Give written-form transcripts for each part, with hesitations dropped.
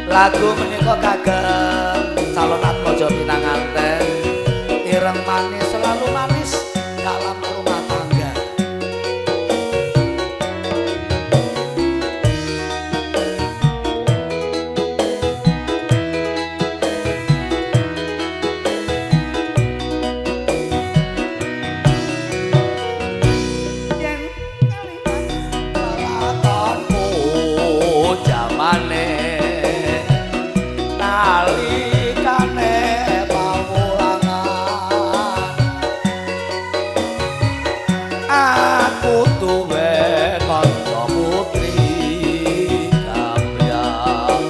Lagu menika kagem calonan mojo pinanganten ireng manis selalu manis dalam rumah tangga. Yen lalakonmu jamane nalikane pawulangan aku duwe kanca putri kambyang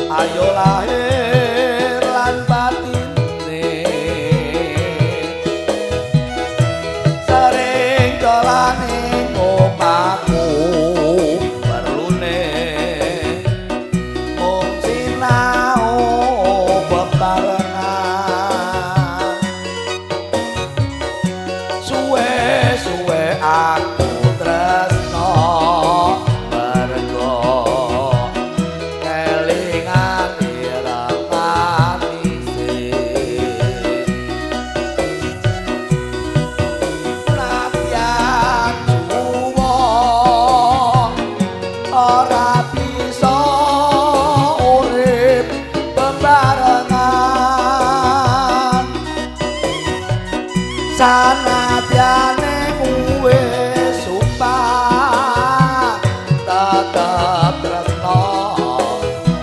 ayo lahir lan batine sering dolan ing omahku perlune mung sinau bebarengan suwe-suwe aku tresno mergo kelingan ireng manise nadyan suwo ora bisa urip bebarengan sanadyane kuwe sumpah tetep tresno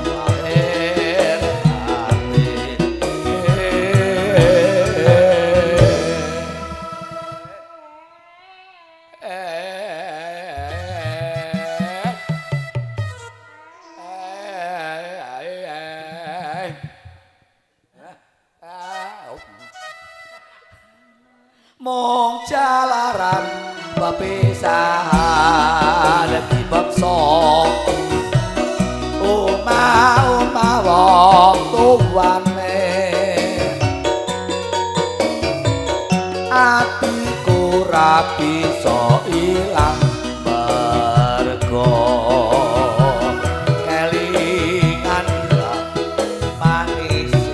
lahir mung jalaran pepisahan dipaksa omah-omah wong tuwane atiku ra bisa ilang mergo kelingan ireng manise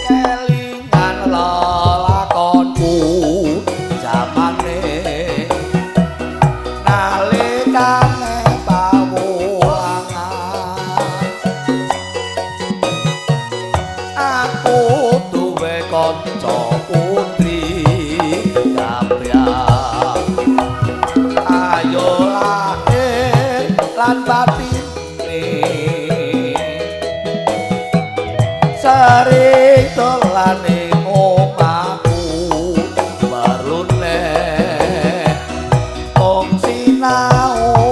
kelingan lelakonku jamane nalikane pawulangan aku duwe kanca putri kambyang ayo lahir lan batine sering dolan ing omahku perlune mung sinau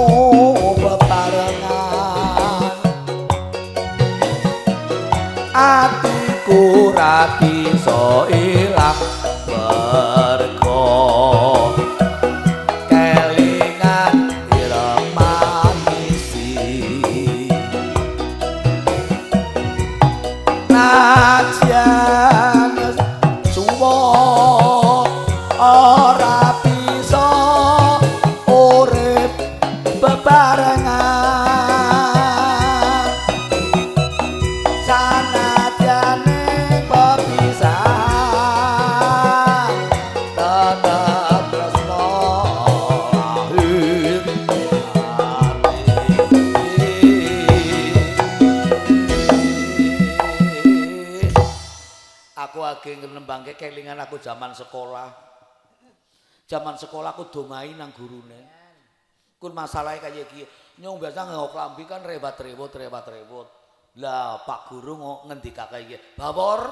bebarengan atiku ra bisa ilang mergo kelingan ireng manisi nadyan suwo ora bisa urip bebarengan sanadyane pepisahan tetep tresno lahir aku ageng nembangke kelingan aku zaman sekolah. Zaman sekolah aku domai nang gurune. Kun masalahe kaya iki, nyong biasa nggo klambi kan rewat-rewut. Lah Pak Guru ngendikake iki, "Bawor,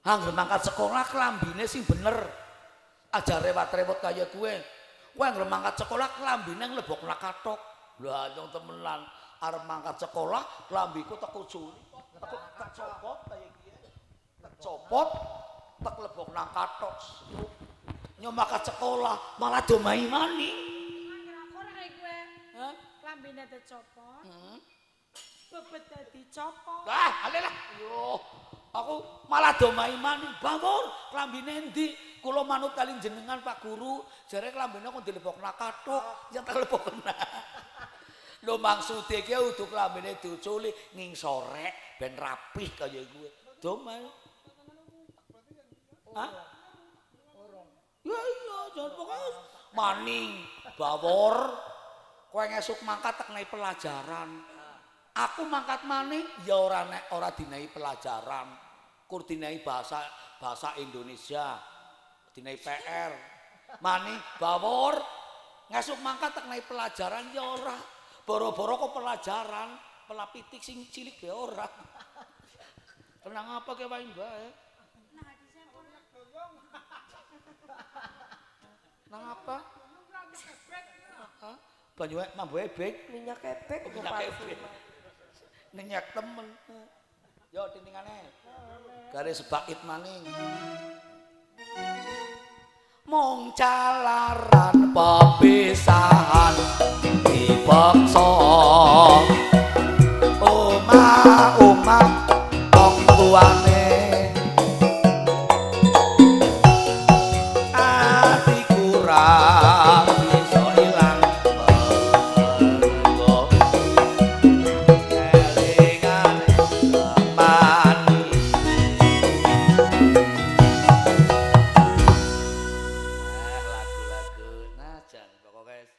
angger mangkat sekolah klambine sing bener. Aja rewat-rewut kaya kowe. Kowe angger mangkat sekolah klambine nglebokna kathok." Lah nyong temenan arep mangkat sekolah klambiku tak kuculi. Tak copot kaya iki. Tak copot tak lebok nang kathok. Nyong mangkat sekolah malah do main-maning. Ora kae kowe. Hah? Klambine dicopot. Bebet dadi copot. Ah, alelah. Yo, aku malah do main-maning. Bawor, klambine ndi? Kula manut kali jenengan Pak Guru, jare klambine kok dilebokna kathok, ya tak lebokna. Lho maksude ki udu klambine diuculi ngingsorek ben rapih kaya kuwe. Do main. Hah? Ya iya, jan pokoke maning, bawor. Kowe ngesuk mangkat tak nai pelajaran. Aku mangkat maning ya ora dinai pelajaran. Kur dinai bahasa Indonesia. Dinai PR. Maning bawor ngesuk mangkat tak nai pelajaran ya ora. Boro-boro kok pelajaran, pelapitik sing cilik be ora. Tenang apa ke wae bae. Nang apa? Banyu mambu ebek, minyak ebek minyak temen. Yo tintingane. Garis bakit maning. Mung calaran pepisahan dipaksa. Omah wong tuane ati kurang bisa ilang mergo kelingan mati. Lagu-lagu najan pokoknya